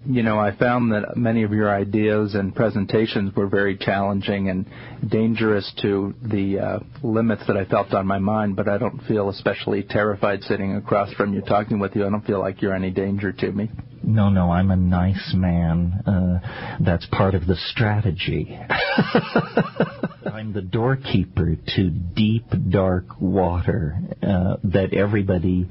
I found that many of your ideas and presentations were very challenging and dangerous to the limits that I felt on my mind, but I don't feel especially terrified sitting across from you talking with you. I don't feel like you're any danger to me. No, I'm a nice man. That's part of the strategy. I'm the doorkeeper to deep, dark water that everybody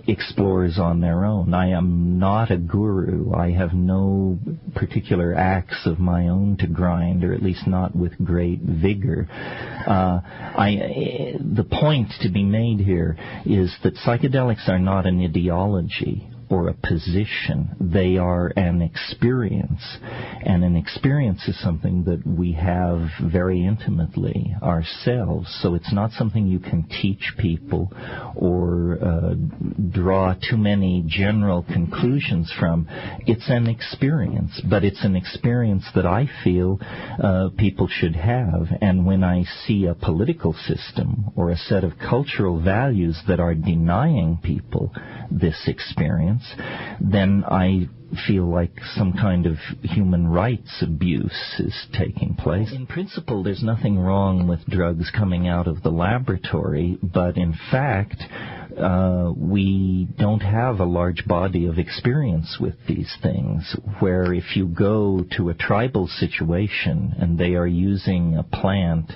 explores on their own. I am not a guru. I have no particular axe of my own to grind, or at least not with great vigor. The point to be made here is that psychedelics are not an ideology or a position. They are an experience, and an experience is something that we have very intimately ourselves. So it's not something you can teach people or draw too many general conclusions from. It's an experience, but it's an experience that I feel people should have. And when I see a political system or a set of cultural values that are denying people this experience, then I feel like some kind of human rights abuse is taking place. In principle, there's nothing wrong with drugs coming out of the laboratory, but in fact, we don't have a large body of experience with these things, where if you go to a tribal situation and they are using a plant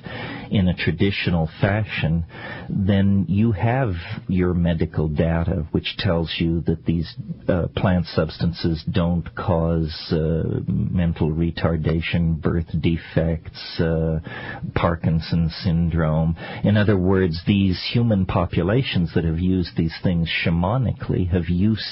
in a traditional fashion, then you have your medical data which tells you that these plant substances don't cause mental retardation, birth defects, Parkinson's syndrome. In other words, these human populations that have used these things shamanically have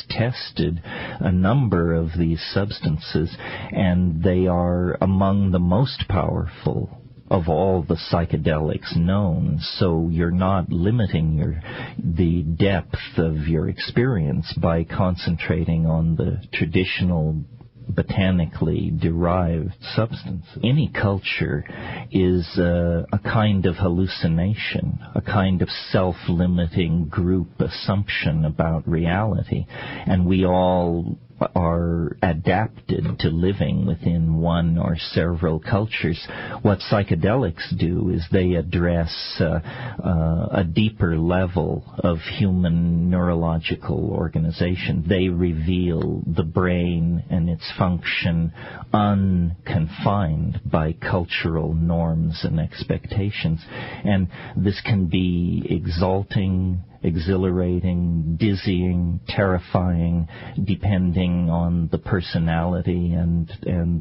tested a number of these substances, and they are among the most powerful of all the psychedelics known. So you're not limiting the depth of your experience by concentrating on the traditional botanically derived substance. Any culture is a kind of hallucination, a kind of self-limiting group assumption about reality, and we all are adapted to living within one or several cultures. What psychedelics do is they address a deeper level of human neurological organization. They reveal the brain and its function unconfined by cultural norms and expectations. And this can be exalting, exhilarating, dizzying, terrifying, depending on the personality and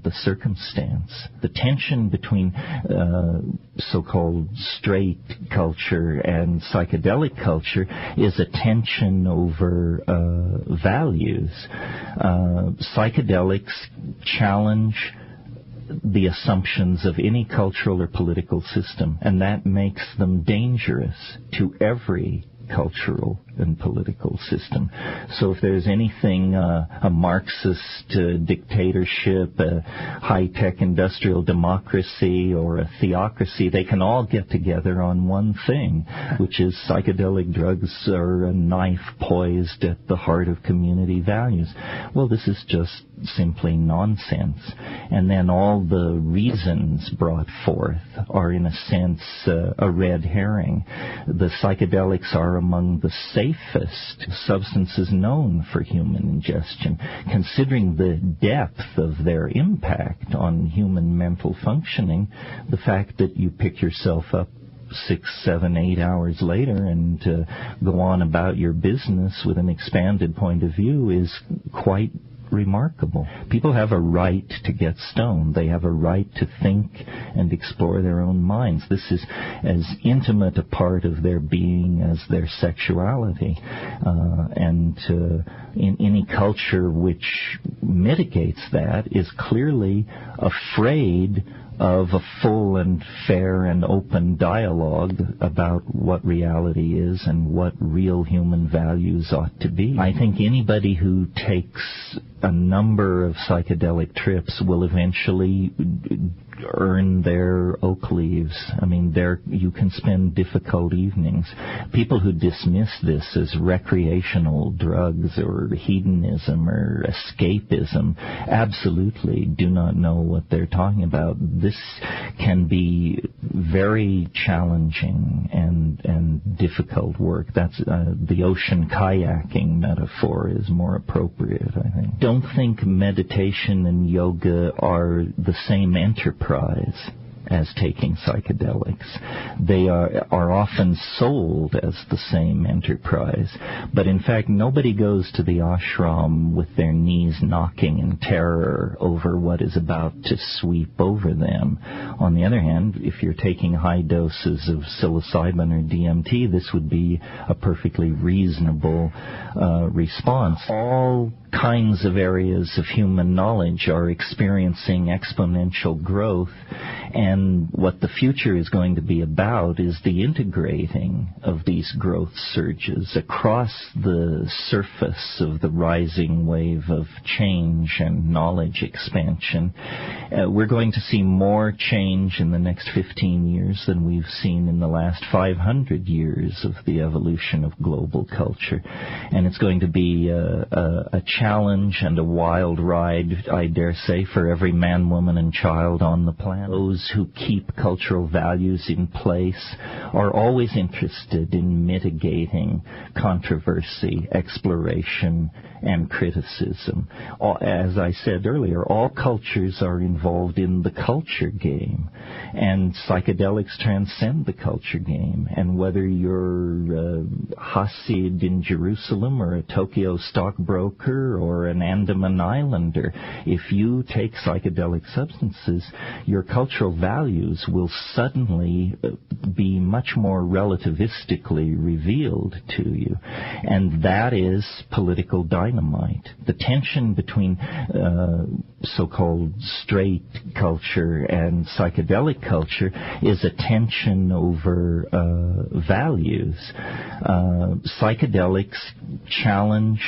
the circumstance. The tension between so-called straight culture and psychedelic culture is a tension over values. Psychedelics challenge the assumptions of any cultural or political system, and that makes them dangerous to every cultural and political system. So if there's anything, a Marxist dictatorship, a high-tech industrial democracy, or a theocracy, they can all get together on one thing, which is psychedelic drugs are a knife poised at the heart of community values. Well, this is just simply nonsense. And then all the reasons brought forth are, in a sense, a red herring. The psychedelics are among the safest substances known for human ingestion, considering the depth of their impact on human mental functioning. The fact that you pick yourself up 6, 7, 8 hours later and go on about your business with an expanded point of view is quite remarkable. People have a right to get stoned. They have a right to think and explore their own minds. This is as intimate a part of their being as their sexuality. And in any culture which mitigates that is clearly afraid of a full and fair and open dialogue about what reality is and what real human values ought to be. I think anybody who takes a number of psychedelic trips will eventually earn their oak leaves. I mean, there you can spend difficult evenings. People who dismiss this as recreational drugs or hedonism or escapism absolutely do not know what they're talking about. This can be very challenging and difficult work. That's the ocean kayaking metaphor is more appropriate, I think. Don't think meditation and yoga are the same enterprise as taking psychedelics. They are often sold as the same enterprise, but in fact nobody goes to the ashram with their knees knocking in terror over what is about to sweep over them. On the other hand, if you're taking high doses of psilocybin or DMT, this would be a perfectly reasonable response. All kinds of areas of human knowledge are experiencing exponential growth, and what the future is going to be about is the integrating of these growth surges across the surface of the rising wave of change and knowledge expansion. We're going to see more change in the next 15 years than we've seen in the last 500 years of the evolution of global culture. And it's going to be a challenge and a wild ride, I dare say, for every man, woman, and child on the planet. Those who keep cultural values in place are always interested in mitigating controversy, exploration, and criticism. As I said earlier, all cultures are involved in the culture game, and psychedelics transcend the culture game. And whether you're Hasid in Jerusalem or a Tokyo stockbroker or an Andaman Islander, if you take psychedelic substances, your cultural values will suddenly be much more relativistically revealed to you. And that is political dynamite. The tension between so-called straight culture and psychedelic culture is a tension over values. Psychedelics challenge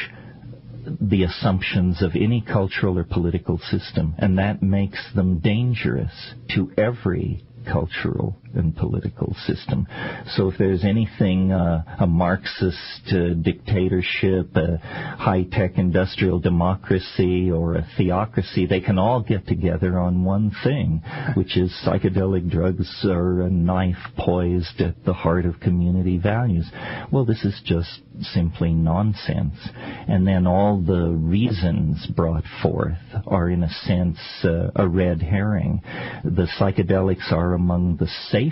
the assumptions of any cultural or political system, and that makes them dangerous to every cultural and political system. So if there's anything, a Marxist dictatorship, a high-tech industrial democracy, or a theocracy, they can all get together on one thing, which is psychedelic drugs are a knife poised at the heart of community values. Well, this is just simply nonsense. And then all the reasons brought forth are, in a sense, a red herring. The psychedelics are among the safest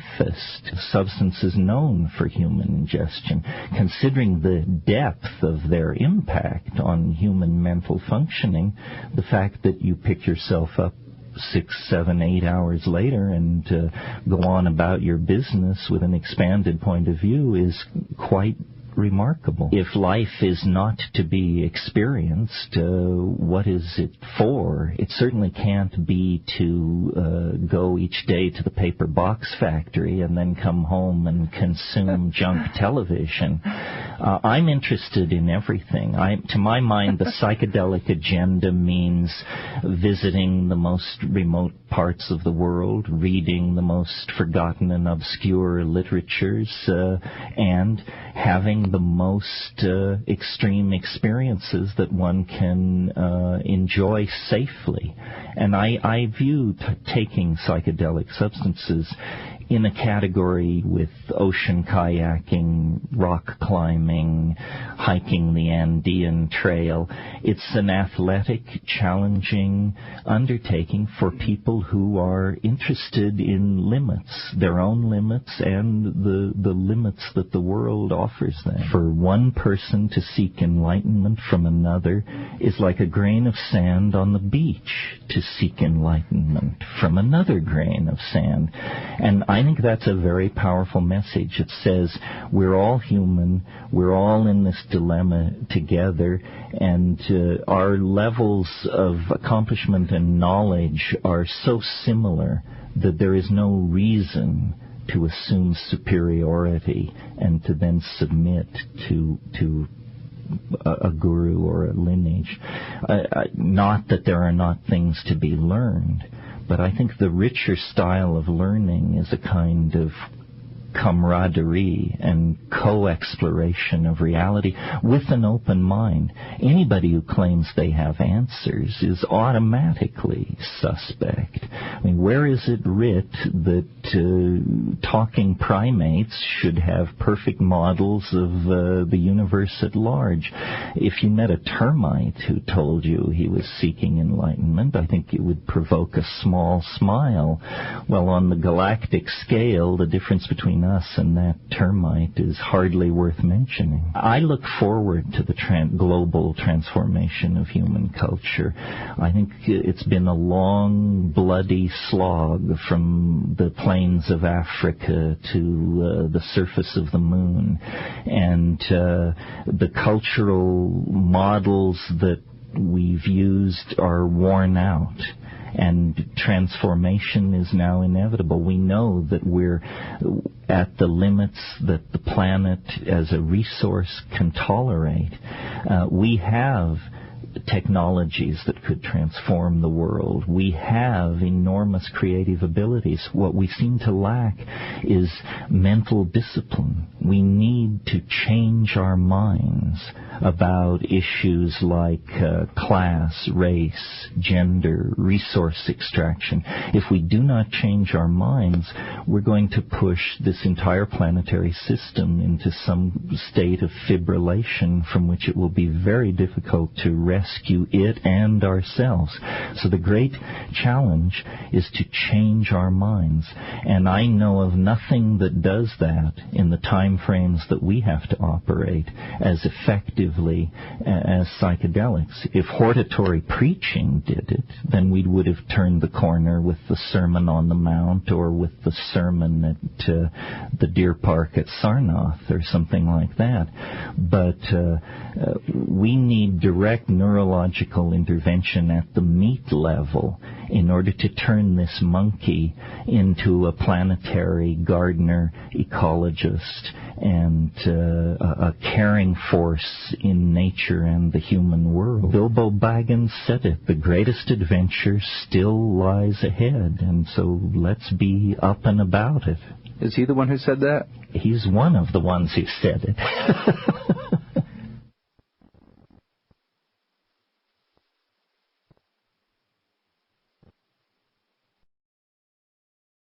substances known for human ingestion, considering the depth of their impact on human mental functioning. The fact that you pick yourself up 6, 7, 8 hours later and go on about your business with an expanded point of view is quite remarkable. If life is not to be experienced, what is it for? It certainly can't be to go each day to the paper box factory and then come home and consume junk television. I'm interested in everything. To my mind, the psychedelic agenda means visiting the most remote parts of the world, reading the most forgotten and obscure literatures, and having the most extreme experiences that one can enjoy safely. And I view taking psychedelic substances in a category with ocean kayaking, rock climbing, hiking the Andean Trail. It's an athletic, challenging undertaking for people who are interested in limits, their own limits and the limits that the world offers them. For one person to seek enlightenment from another is like a grain of sand on the beach to seek enlightenment from another grain of sand. And I think that's a very powerful message. It says we're all human, we're all in this dilemma together, and our levels of accomplishment and knowledge are so similar that there is no reason to assume superiority and to then submit to a guru or a lineage. Not that there are not things to be learned, But I think the richer style of learning is a kind of camaraderie and co-exploration of reality with an open mind. Anybody who claims they have answers is automatically suspect. I mean, where is it writ that talking primates should have perfect models of the universe at large? If you met a termite who told you he was seeking enlightenment, I think it would provoke a small smile. Well, on the galactic scale, the difference between us and that termite is hardly worth mentioning. I look forward to the global transformation of human culture. I think it's been a long, bloody slog from the plains of Africa to the surface of the moon. And the cultural models that we've used are worn out. And transformation is now inevitable. We know that we're at the limits that the planet as a resource can tolerate. We have technologies that could transform the world. We have enormous creative abilities. What we seem to lack is mental discipline. We need to change our minds about issues like class, race, gender, resource extraction. If we do not change our minds, we're going to push this entire planetary system into some state of fibrillation from which it will be very difficult to rescue it and ourselves. So the great challenge is to change our minds. And I know of nothing that does that in the time frames that we have to operate as effectively as psychedelics. If hortatory preaching did it, then we would have turned the corner with the Sermon on the Mount or with the sermon at the Deer Park at Sarnath or something like that. But we need direct neurological intervention at the meat level in order to turn this monkey into a planetary gardener, ecologist, and a caring force in nature and the human world. Bilbo Baggins said it, the greatest adventure still lies ahead, and so let's be up and about it. Is he the one who said that? He's one of the ones who said it.